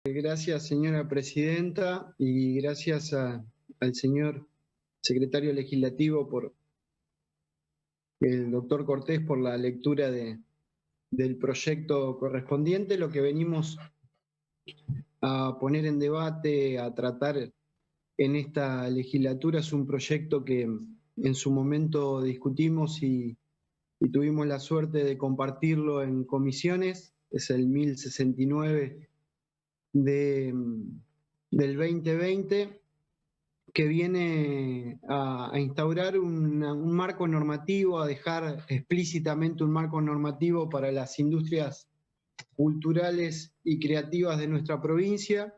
Gracias, señora presidenta, y gracias al señor secretario legislativo, por el doctor Cortés, por la lectura del proyecto correspondiente. Lo que venimos a poner en debate, a tratar en esta legislatura, es un proyecto que en su momento discutimos y tuvimos la suerte de compartirlo en comisiones. Es el 1069 de, del 2020, que viene a instaurar un marco normativo, a dejar explícitamente un marco normativo para las industrias culturales y creativas de nuestra provincia,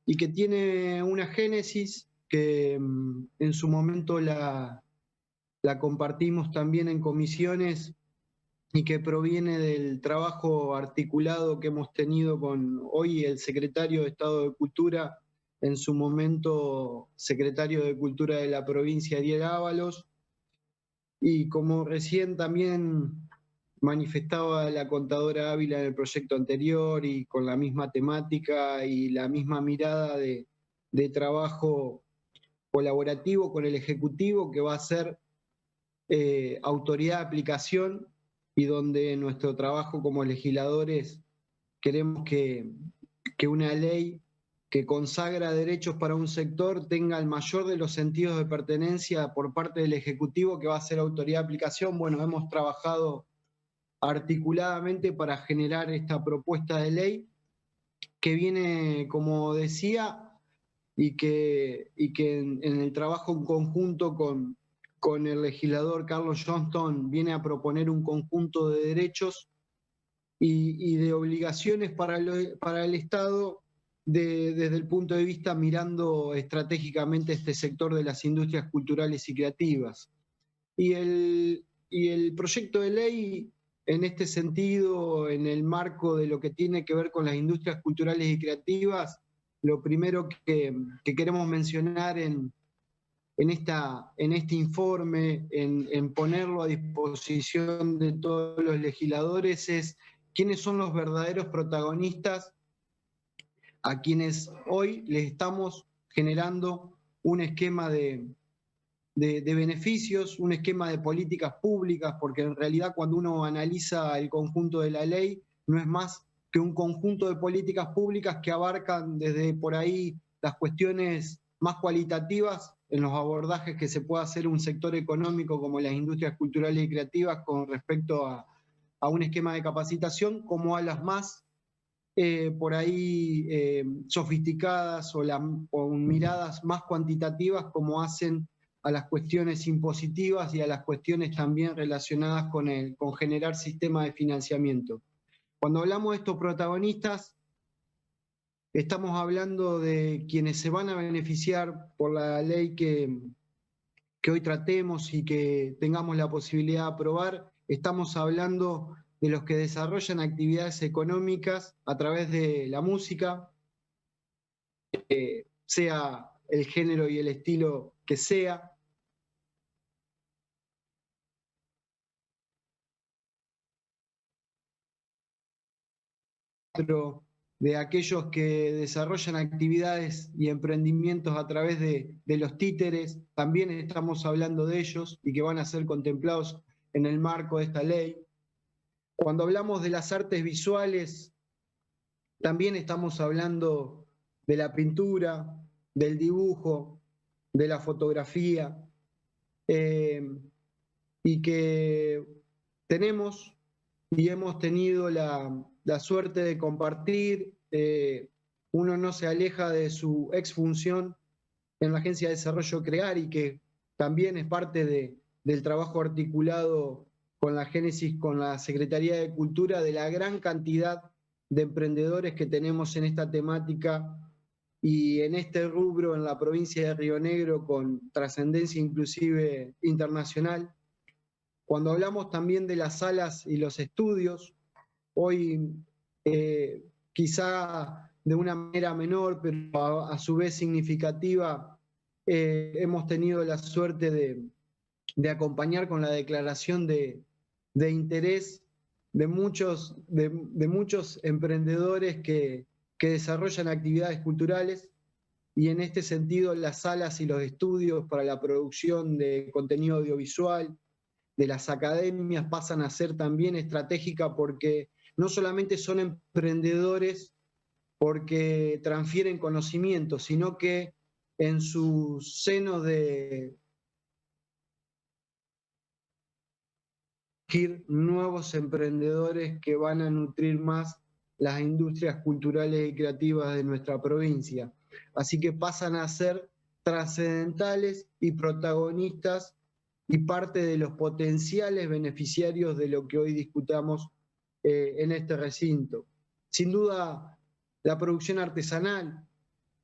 y que tiene una génesis que en su momento la compartimos también en comisiones, y que proviene del trabajo articulado que hemos tenido con hoy el secretario de Estado de Cultura, en su momento secretario de Cultura de la provincia, Ariel Ábalos, y como recién también manifestaba la contadora Ávila en el proyecto anterior, y con la misma temática y la misma mirada de trabajo colaborativo con el Ejecutivo, que va a ser autoridad de aplicación, y donde nuestro trabajo como legisladores queremos que una ley que consagra derechos para un sector tenga el mayor de los sentidos de pertenencia por parte del Ejecutivo, que va a ser autoridad de aplicación. Bueno, hemos trabajado articuladamente para generar esta propuesta de ley, que viene, como decía, y que en el trabajo en conjunto con el legislador Carlos Johnston viene a proponer un conjunto de derechos y de obligaciones para el Estado, desde el punto de vista mirando estratégicamente este sector de las industrias culturales y creativas. Y el proyecto de ley, en este sentido, en el marco de lo que tiene que ver con las industrias culturales y creativas, lo primero que queremos mencionar en este informe, en ponerlo a disposición de todos los legisladores, es quiénes son los verdaderos protagonistas a quienes hoy les estamos generando un esquema de beneficios, un esquema de políticas públicas, porque en realidad cuando uno analiza el conjunto de la ley, no es más que un conjunto de políticas públicas que abarcan desde por ahí las cuestiones más cualitativas en los abordajes que se puede hacer un sector económico como las industrias culturales y creativas con respecto a un esquema de capacitación, como a las más por ahí sofisticadas o miradas más cuantitativas, como hacen a las cuestiones impositivas y a las cuestiones también relacionadas con generar sistemas de financiamiento. Cuando hablamos de estos protagonistas, estamos hablando de quienes se van a beneficiar por la ley que hoy tratemos y que tengamos la posibilidad de aprobar. Estamos hablando de los que desarrollan actividades económicas a través de la música, sea el género y el estilo que sea. Pero de aquellos que desarrollan actividades y emprendimientos a través de los títeres, también estamos hablando de ellos y que van a ser contemplados en el marco de esta ley. Cuando hablamos de las artes visuales, también estamos hablando de la pintura, del dibujo, de la fotografía, eh, y que tenemos y hemos tenido la suerte de compartir. Uno no se aleja de su exfunción en la Agencia de Desarrollo CREAR, y que también es parte del trabajo articulado con la Génesis, con la Secretaría de Cultura, de la gran cantidad de emprendedores que tenemos en esta temática y en este rubro en la provincia de Río Negro, con trascendencia inclusive internacional. Cuando hablamos también de las salas y los estudios, hoy quizá de una manera menor, pero a su vez significativa, hemos tenido la suerte de acompañar con la declaración de interés de muchos emprendedores que desarrollan actividades culturales, y en este sentido las salas y los estudios para la producción de contenido audiovisual de las academias pasan a ser también estratégicas, porque no solamente son emprendedores porque transfieren conocimiento, sino que en su seno de nuevos emprendedores que van a nutrir más las industrias culturales y creativas de nuestra provincia. Así que pasan a ser trascendentales y protagonistas y parte de los potenciales beneficiarios de lo que hoy discutamos en este recinto. Sin duda, la producción artesanal,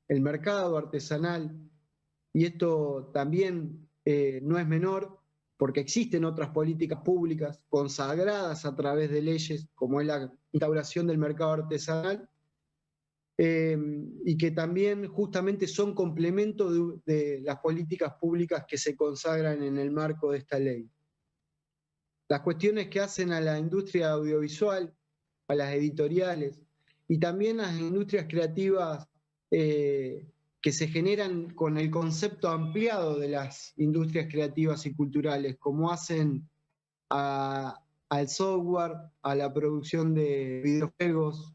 el mercado artesanal, y esto también no es menor, porque existen otras políticas públicas consagradas a través de leyes, como es la instauración del mercado artesanal, y que también justamente son complemento de las políticas públicas que se consagran en el marco de esta ley. Las cuestiones que hacen a la industria audiovisual, a las editoriales y también a las industrias creativas que se generan con el concepto ampliado de las industrias creativas y culturales, como hacen al software, a la producción de videojuegos,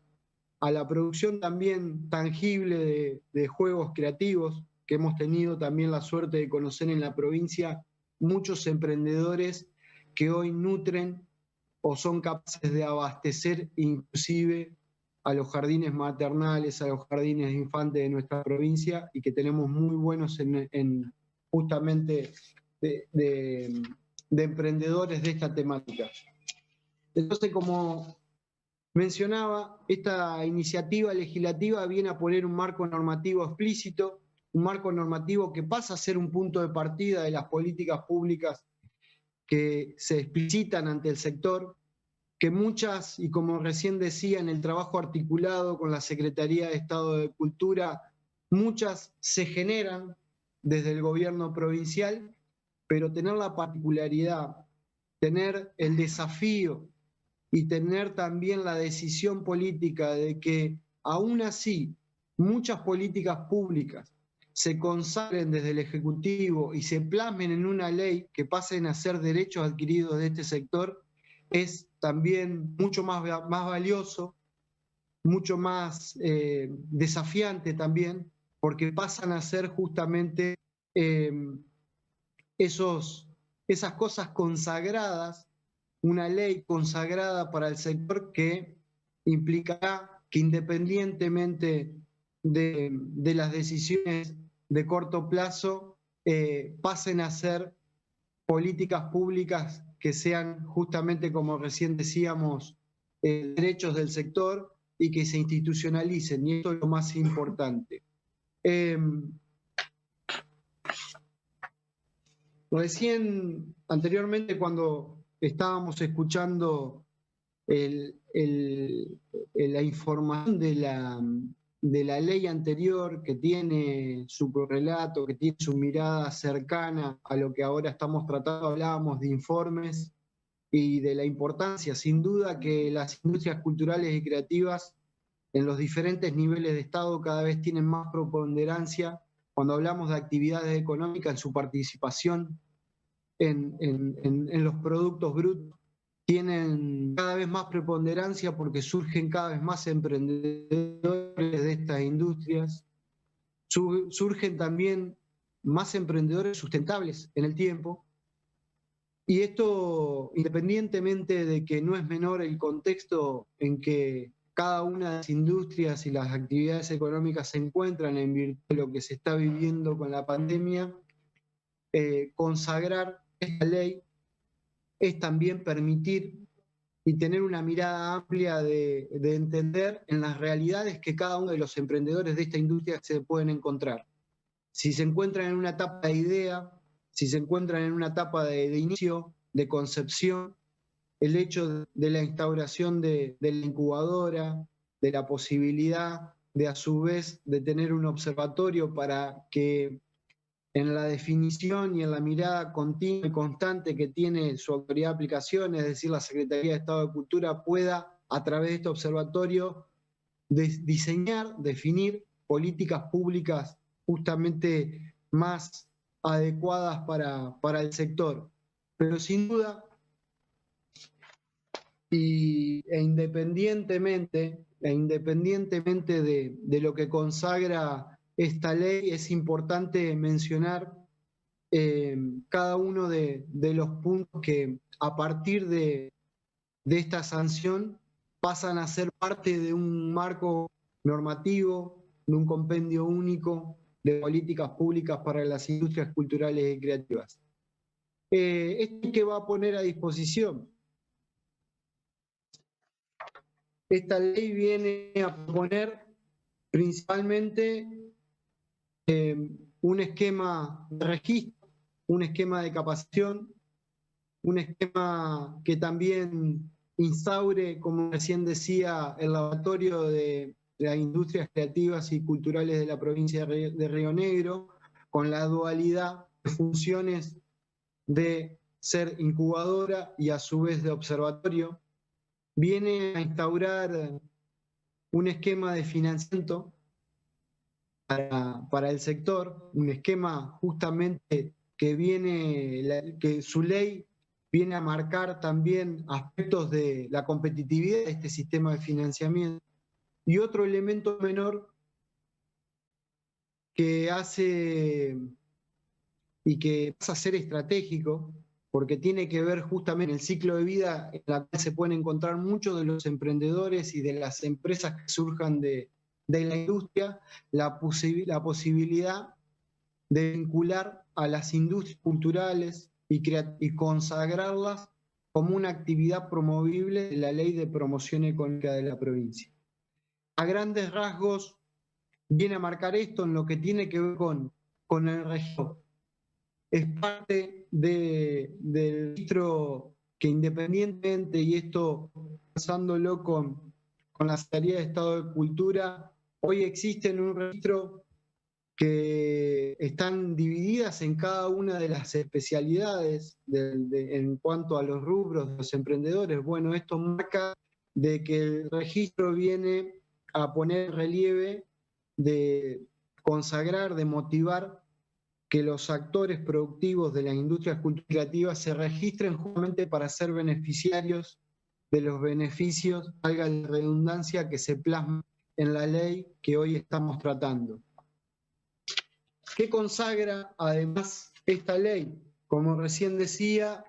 a la producción también tangible de juegos creativos, que hemos tenido también la suerte de conocer en la provincia muchos emprendedores que hoy nutren o son capaces de abastecer inclusive a los jardines maternales, a los jardines de infantes de nuestra provincia, y que tenemos muy buenos en justamente de emprendedores de esta temática. Entonces, como mencionaba, esta iniciativa legislativa viene a poner un marco normativo explícito, un marco normativo que pasa a ser un punto de partida de las políticas públicas que se explicitan ante el sector, que muchas, y como recién decía, en el trabajo articulado con la Secretaría de Estado de Cultura, muchas se generan desde el gobierno provincial, pero tener la particularidad, tener el desafío y tener también la decisión política de que aún así muchas políticas públicas se consagren desde el Ejecutivo y se plasmen en una ley que pasen a ser derechos adquiridos de este sector, es también mucho más valioso, mucho más desafiante también, porque pasan a ser justamente eh, esas cosas consagradas, una ley consagrada para el sector que implicará que independientemente de las decisiones de corto plazo, pasen a ser políticas públicas que sean justamente, como recién decíamos, derechos del sector y que se institucionalicen, y esto es lo más importante. Recién, anteriormente, cuando estábamos escuchando la información de la ley anterior, que tiene su correlato, que tiene su mirada cercana a lo que ahora estamos tratando, hablábamos de informes y de la importancia, sin duda, que las industrias culturales y creativas en los diferentes niveles de Estado cada vez tienen más preponderancia cuando hablamos de actividades económicas, en su participación en los productos brutos, tienen cada vez más preponderancia porque surgen cada vez más emprendedores de estas industrias, surgen también más emprendedores sustentables en el tiempo, y esto independientemente de que no es menor el contexto en que cada una de las industrias y las actividades económicas se encuentran en virtud de lo que se está viviendo con la pandemia. Consagrar esta ley es también permitir y tener una mirada amplia de entender en las realidades que cada uno de los emprendedores de esta industria se pueden encontrar. Si se encuentran en una etapa de idea, si se encuentran en una etapa de inicio, de concepción, el hecho de la instauración de la incubadora, de la posibilidad de a su vez de tener un observatorio para que en la definición y en la mirada continua y constante que tiene su autoridad de aplicación, es decir, la Secretaría de Estado de Cultura, pueda, a través de este observatorio, diseñar, definir políticas públicas justamente más adecuadas para el sector. Pero sin duda, independientemente de lo que consagra esta ley, es importante mencionar cada uno de los puntos que a partir de esta sanción pasan a ser parte de un marco normativo, de un compendio único de políticas públicas para las industrias culturales y creativas. ¿Esto qué va a poner a disposición? Esta ley viene a proponer principalmente un esquema de registro, un esquema de capacitación, un esquema que también instaure, como recién decía, el laboratorio de las industrias creativas y culturales de la provincia de Río Negro, con la dualidad de funciones de ser incubadora y a su vez de observatorio. Viene a instaurar un esquema de financiamiento para el sector, un esquema justamente que su ley viene a marcar también aspectos de la competitividad de este sistema de financiamiento. Y otro elemento menor que hace y que pasa a ser estratégico, porque tiene que ver justamente en el ciclo de vida en la cual se pueden encontrar muchos de los emprendedores y de las empresas que surjan de la industria, la posibilidad de vincular a las industrias culturales y consagrarlas como una actividad promovible de la Ley de Promoción Económica de la provincia. A grandes rasgos viene a marcar esto en lo que tiene que ver con el registro. Es parte del registro que independientemente, y esto pensándolo con la Secretaría de Estado de Cultura, hoy existe un registro que están divididas en cada una de las especialidades en cuanto a los rubros de los emprendedores. Bueno, esto marca de que el registro viene a poner relieve, de consagrar, de motivar que los actores productivos de las industrias creativas se registren justamente para ser beneficiarios de los beneficios, valga la redundancia, que se plasman en la ley que hoy estamos tratando. ¿Qué consagra además esta ley? Como recién decía,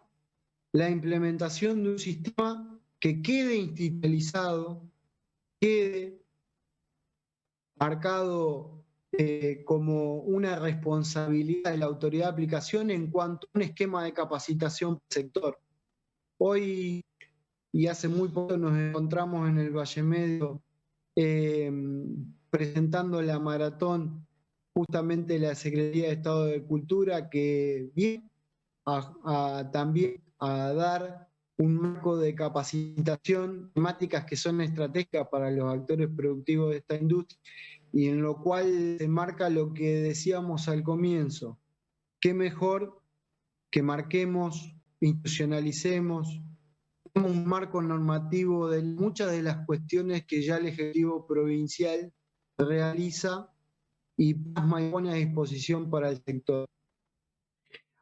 la implementación de un sistema que quede institucionalizado, quede marcado como una responsabilidad de la autoridad de aplicación en cuanto a un esquema de capacitación para el sector. Hoy, y hace muy poco, nos encontramos en el Valle Medio presentando la maratón justamente la Secretaría de Estado de Cultura, que viene también a dar un marco de capacitación, temáticas que son estratégicas para los actores productivos de esta industria, y en lo cual se marca lo que decíamos al comienzo. Qué mejor que marquemos, institucionalicemos un marco normativo de muchas de las cuestiones que ya el Ejecutivo Provincial realiza y plasma y pone a disposición para el sector.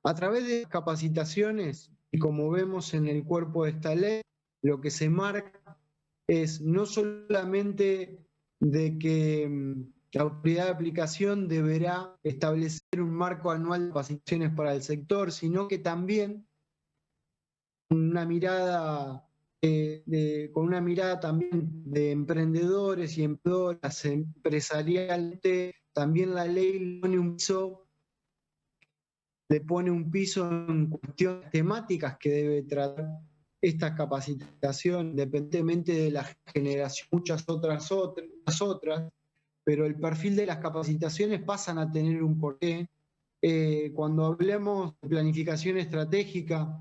A través de capacitaciones, y como vemos en el cuerpo de esta ley, lo que se marca es no solamente de que la autoridad de aplicación deberá establecer un marco anual de capacitaciones para el sector, sino que también una mirada con una mirada también de emprendedores y emprendedoras empresarialmente, también la ley le pone un piso en cuestiones temáticas que debe tratar esta capacitación, independientemente de la generación, muchas otras, pero el perfil de las capacitaciones pasan a tener un porqué. Cuando hablemos de planificación estratégica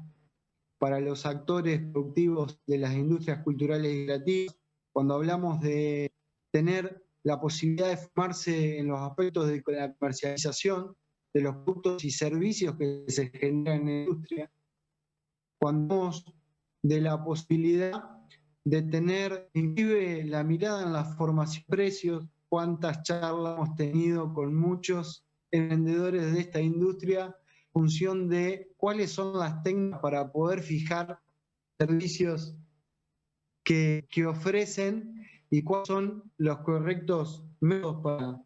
para los actores productivos de las industrias culturales y creativas, cuando hablamos de tener la posibilidad de formarse en los aspectos de la comercialización de los productos y servicios que se generan en la industria, cuando hablamos de la posibilidad de tener inclusive la mirada en la formación de precios, cuántas charlas hemos tenido con muchos emprendedores de esta industria en función de cuáles son las técnicas para poder fijar servicios que ofrecen y cuáles son los correctos métodos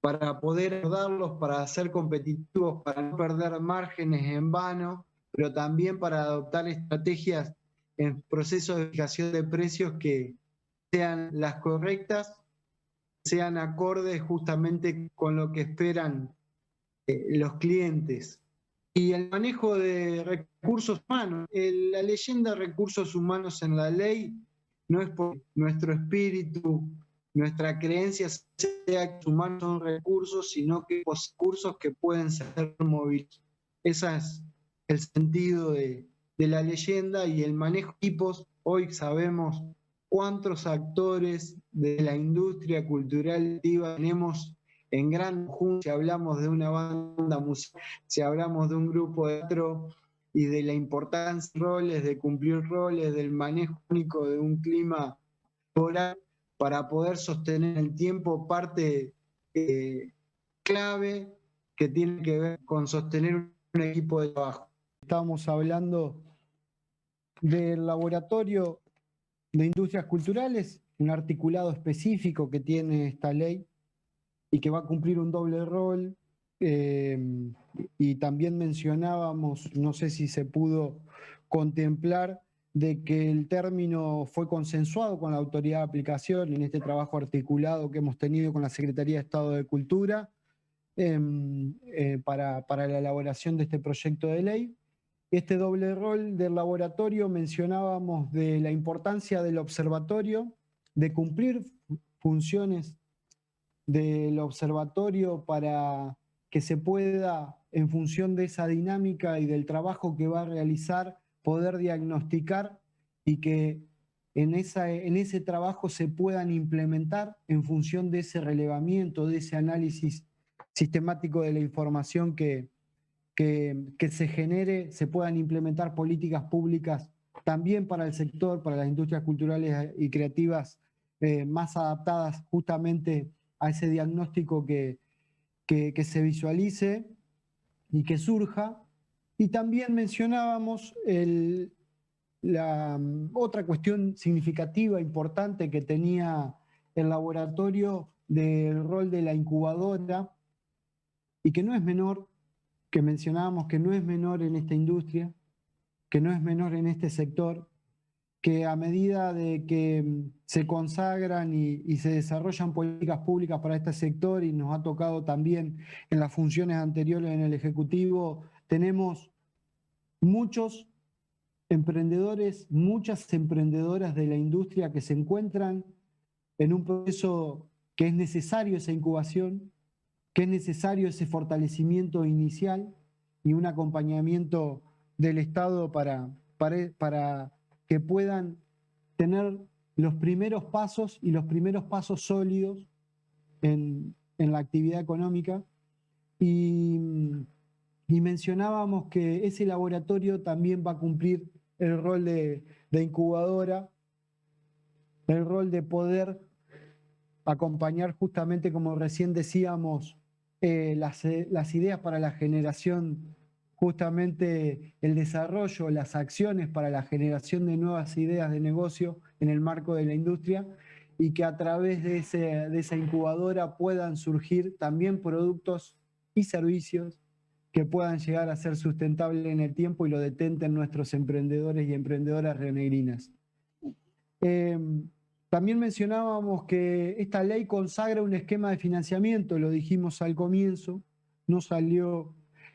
para poder abordarlos, para ser competitivos, para no perder márgenes en vano, pero también para adoptar estrategias en procesos de fijación de precios que sean las correctas, sean acordes justamente con lo que esperan los clientes. Y el manejo de recursos humanos. La leyenda de recursos humanos en la ley no es por nuestro espíritu, nuestra creencia sea que los humanos son recursos, sino que los recursos que pueden ser móviles. Ese es el sentido de la leyenda y el manejo de equipos. Hoy sabemos cuántos actores de la industria cultural activa tenemos en gran conjunto, si hablamos de una banda musical, si hablamos de un grupo de teatro y de la importancia de roles, de cumplir roles, del manejo único de un clima laboral para poder sostener el tiempo, parte clave que tiene que ver con sostener un equipo de trabajo. Estamos hablando del laboratorio de industrias culturales, un articulado específico que tiene esta ley y que va a cumplir un doble rol. Y también mencionábamos, no sé si se pudo contemplar, de que el término fue consensuado con la autoridad de aplicación en este trabajo articulado que hemos tenido con la Secretaría de Estado de Cultura para la elaboración de este proyecto de ley. Este doble rol del laboratorio, mencionábamos de la importancia del observatorio, de cumplir funciones del observatorio para que se pueda, en función de esa dinámica y del trabajo que va a realizar, poder diagnosticar y que en ese trabajo se puedan implementar en función de ese relevamiento, de ese análisis sistemático de la información que se genere, se puedan implementar políticas públicas también para el sector, para las industrias culturales y creativas más adaptadas justamente a ese diagnóstico que se visualice y que surja. Y también mencionábamos la otra cuestión significativa, importante que tenía el laboratorio del rol de la incubadora y que no es menor, que mencionábamos que no es menor en esta industria, que no es menor en este sector, que a medida de que se consagran y se desarrollan políticas públicas para este sector, y nos ha tocado también en las funciones anteriores en el Ejecutivo, tenemos muchos emprendedores, muchas emprendedoras de la industria que se encuentran en un proceso que es necesario esa incubación, que es necesario ese fortalecimiento inicial y un acompañamiento del Estado para que puedan tener los primeros pasos y los primeros pasos sólidos en la actividad económica. Y mencionábamos que ese laboratorio también va a cumplir el rol de incubadora, el rol de poder acompañar justamente, como recién decíamos, las ideas para la generación, justamente el desarrollo, las acciones para la generación de nuevas ideas de negocio en el marco de la industria, y que a través de esa incubadora puedan surgir también productos y servicios que puedan llegar a ser sustentables en el tiempo y lo detenten nuestros emprendedores y emprendedoras rionegrinas. También mencionábamos que esta ley consagra un esquema de financiamiento, lo dijimos al comienzo, no salió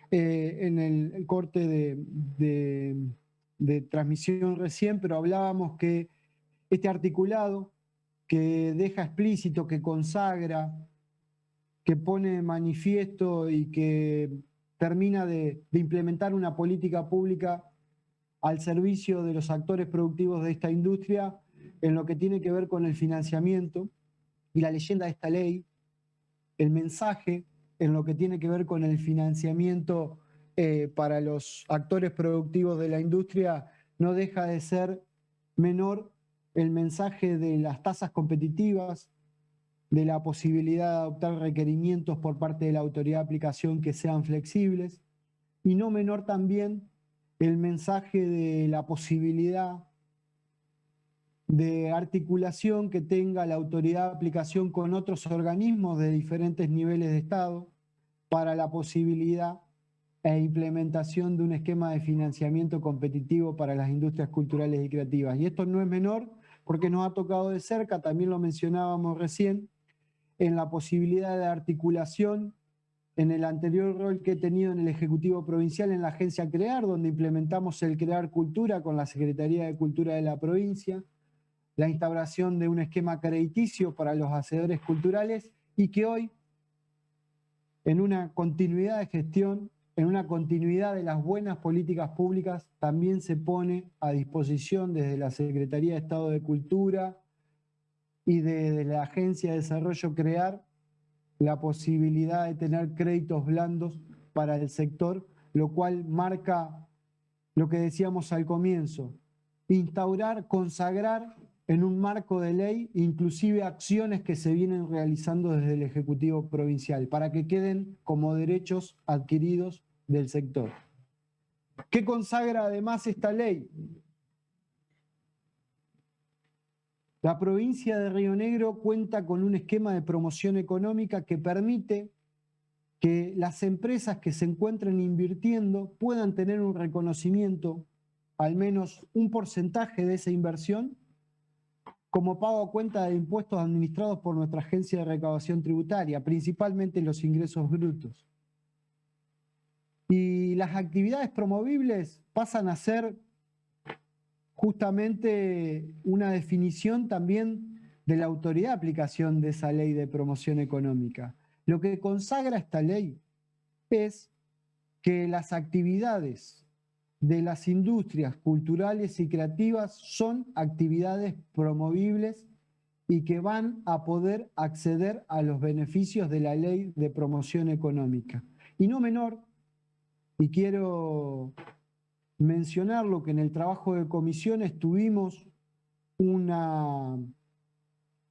en el corte de transmisión recién, pero hablábamos que este articulado que deja explícito, que consagra, que pone de manifiesto y que termina de implementar una política pública al servicio de los actores productivos de esta industria en lo que tiene que ver con el financiamiento y la leyenda de esta ley, el mensaje en lo que tiene que ver con el financiamiento para los actores productivos de la industria no deja de ser menor el mensaje de las tasas competitivas, de la posibilidad de adoptar requerimientos por parte de la autoridad de aplicación que sean flexibles, y no menor también el mensaje de la posibilidad de articulación que tenga la autoridad de aplicación con otros organismos de diferentes niveles de Estado para la posibilidad e implementación de un esquema de financiamiento competitivo para las industrias culturales y creativas. Y esto no es menor porque nos ha tocado de cerca, también lo mencionábamos recién, en la posibilidad de articulación en el anterior rol que he tenido en el Ejecutivo Provincial en la agencia CREAR, donde implementamos el CREAR Cultura con la Secretaría de Cultura de la provincia, la instauración de un esquema crediticio para los hacedores culturales y que hoy, en una continuidad de gestión, en una continuidad de las buenas políticas públicas, también se pone a disposición desde la Secretaría de Estado de Cultura y desde la Agencia de Desarrollo CREAR la posibilidad de tener créditos blandos para el sector, lo cual marca lo que decíamos al comienzo, instaurar, consagrar en un marco de ley inclusive acciones que se vienen realizando desde el Ejecutivo Provincial para que queden como derechos adquiridos del sector. ¿Qué consagra además esta ley? La provincia de Río Negro cuenta con un esquema de promoción económica que permite que las empresas que se encuentren invirtiendo puedan tener un reconocimiento, al menos un porcentaje de esa inversión, como pago a cuenta de impuestos administrados por nuestra agencia de recaudación tributaria, principalmente los ingresos brutos. Y las actividades promovibles pasan a ser justamente una definición también de la autoridad de aplicación de esa ley de promoción económica. Lo que consagra esta ley es que las actividades de las industrias culturales y creativas son actividades promovibles y que van a poder acceder a los beneficios de la ley de promoción económica. Y no menor, y quiero mencionarlo, que en el trabajo de comisiones tuvimos una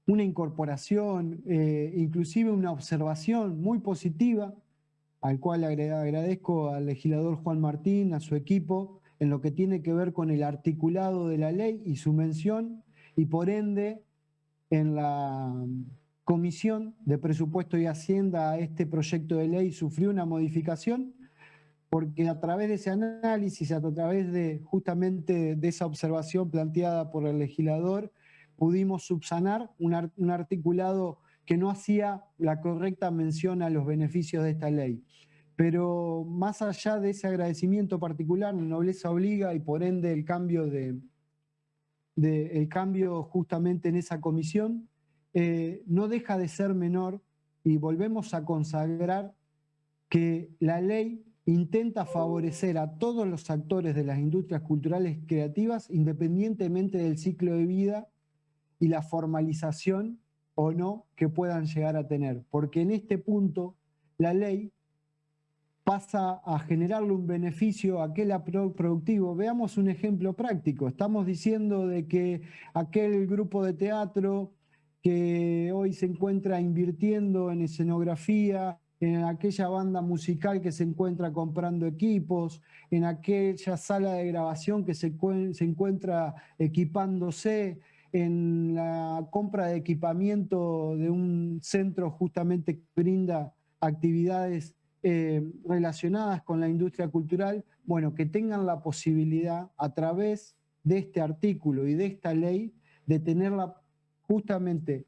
incorporación, inclusive una observación muy positiva, al cual agradezco al legislador Juan Martín, a su equipo, en lo que tiene que ver con el articulado de la ley y su mención, y por ende, en la Comisión de Presupuesto y Hacienda, este proyecto de ley sufrió una modificación, porque a través de ese análisis, a través de justamente de esa observación planteada por el legislador, pudimos subsanar un articulado que no hacía la correcta mención a los beneficios de esta ley. Pero más allá de ese agradecimiento particular, la nobleza obliga y por ende el cambio, el cambio justamente en esa comisión, no deja de ser menor y volvemos a consagrar que la ley intenta favorecer a todos los actores de las industrias culturales creativas independientemente del ciclo de vida y la formalización o no que puedan llegar a tener. Porque en este punto la ley pasa a generarle un beneficio a aquel productivo. Veamos un ejemplo práctico. Estamos diciendo de que aquel grupo de teatro que hoy se encuentra invirtiendo en escenografía, en aquella banda musical que se encuentra comprando equipos, en aquella sala de grabación que se encuentra equipándose, en la compra de equipamiento de un centro justamente que brinda actividades relacionadas con la industria cultural, bueno, que tengan la posibilidad a través de este artículo y de esta ley de tener justamente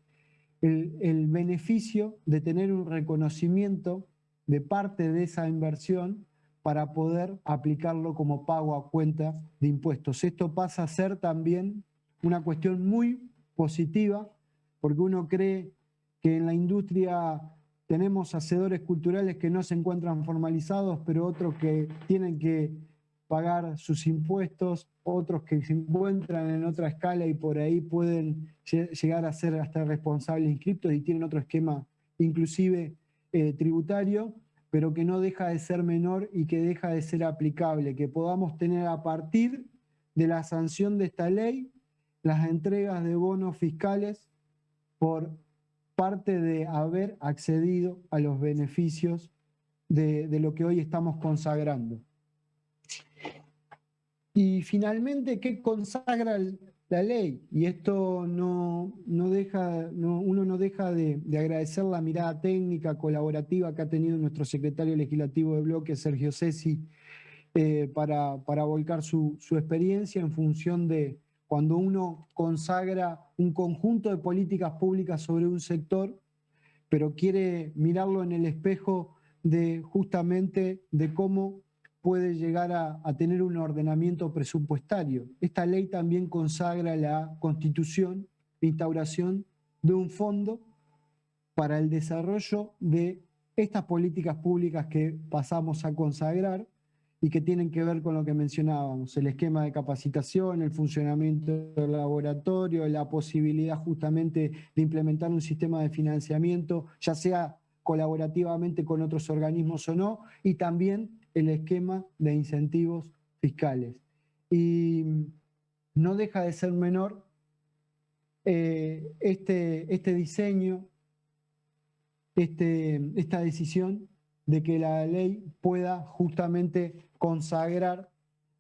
el beneficio de tener un reconocimiento de parte de esa inversión para poder aplicarlo como pago a cuenta de impuestos. Esto pasa a ser también una cuestión muy positiva, porque uno cree que en la industria tenemos hacedores culturales que no se encuentran formalizados, pero otros que tienen que pagar sus impuestos, otros que se encuentran en otra escala y por ahí pueden llegar a ser hasta responsables inscriptos y tienen otro esquema inclusive tributario, pero que no deja de ser menor y que deja de ser aplicable, que podamos tener a partir de la sanción de esta ley las entregas de bonos fiscales por parte de haber accedido a los beneficios de lo que hoy estamos consagrando. Y finalmente, ¿qué consagra la ley? Y esto uno no deja de agradecer la mirada técnica, colaborativa que ha tenido nuestro secretario legislativo de bloque, Sergio Cesi, para volcar su experiencia en función de cuando uno consagra un conjunto de políticas públicas sobre un sector, pero quiere mirarlo en el espejo de justamente de cómo puede llegar a tener un ordenamiento presupuestario. Esta ley también consagra la constitución, la instauración de un fondo para el desarrollo de estas políticas públicas que pasamos a consagrar y que tienen que ver con lo que mencionábamos, el esquema de capacitación, el funcionamiento del laboratorio, la posibilidad justamente de implementar un sistema de financiamiento, ya sea colaborativamente con otros organismos o no, y también el esquema de incentivos fiscales. Y no deja de ser menor este diseño, esta decisión de que la ley pueda justamente consagrar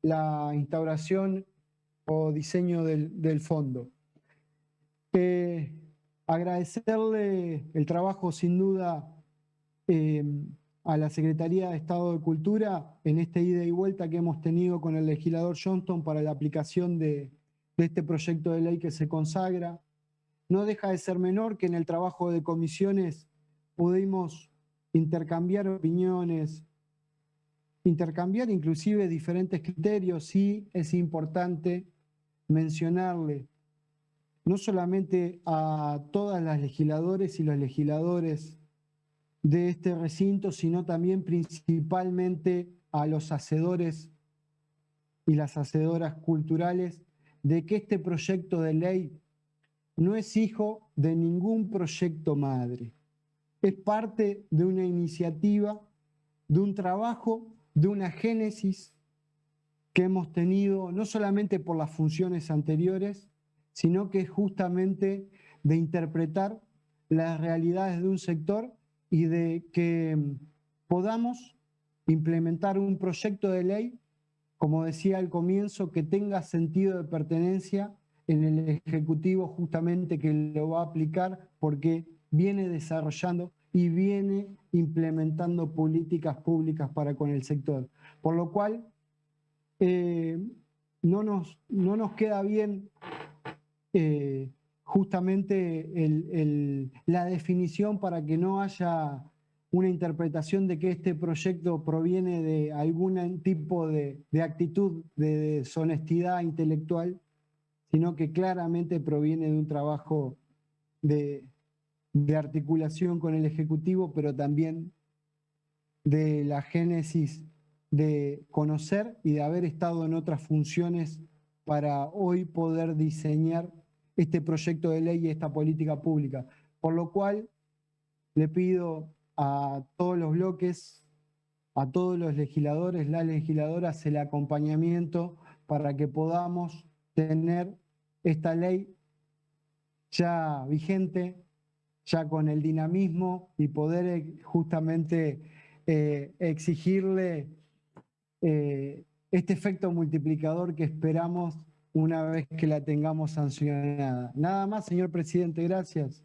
la instauración o diseño del fondo. Agradecerle el trabajo sin duda a la Secretaría de Estado de Cultura en esta ida y vuelta que hemos tenido con el legislador Johnston para la aplicación de este proyecto de ley que se consagra. No deja de ser menor que en el trabajo de comisiones pudimos intercambiar opiniones, intercambiar inclusive diferentes criterios. Sí es importante mencionarle no solamente a todas las legisladoras y los legisladores de este recinto, sino también principalmente a los hacedores y las hacedoras culturales, de que este proyecto de ley no es hijo de ningún proyecto madre. Es parte de una iniciativa, de un trabajo, de una génesis que hemos tenido no solamente por las funciones anteriores, sino que es justamente de interpretar las realidades de un sector y de que podamos implementar un proyecto de ley, como decía al comienzo, que tenga sentido de pertenencia en el Ejecutivo justamente que lo va a aplicar porque viene desarrollando y viene implementando políticas públicas para con el sector. Por lo cual, no nos queda bien justamente la definición para que no haya una interpretación de que este proyecto proviene de algún tipo de actitud de deshonestidad intelectual, sino que claramente proviene de un trabajo de articulación con el Ejecutivo, pero también de la génesis de conocer y de haber estado en otras funciones para hoy poder diseñar este proyecto de ley y esta política pública. Por lo cual, le pido a todos los bloques, a todos los legisladores, las legisladoras, el acompañamiento para que podamos tener esta ley ya vigente, ya con el dinamismo y poder justamente exigirle este efecto multiplicador que esperamos una vez que la tengamos sancionada. Nada más, señor presidente, gracias.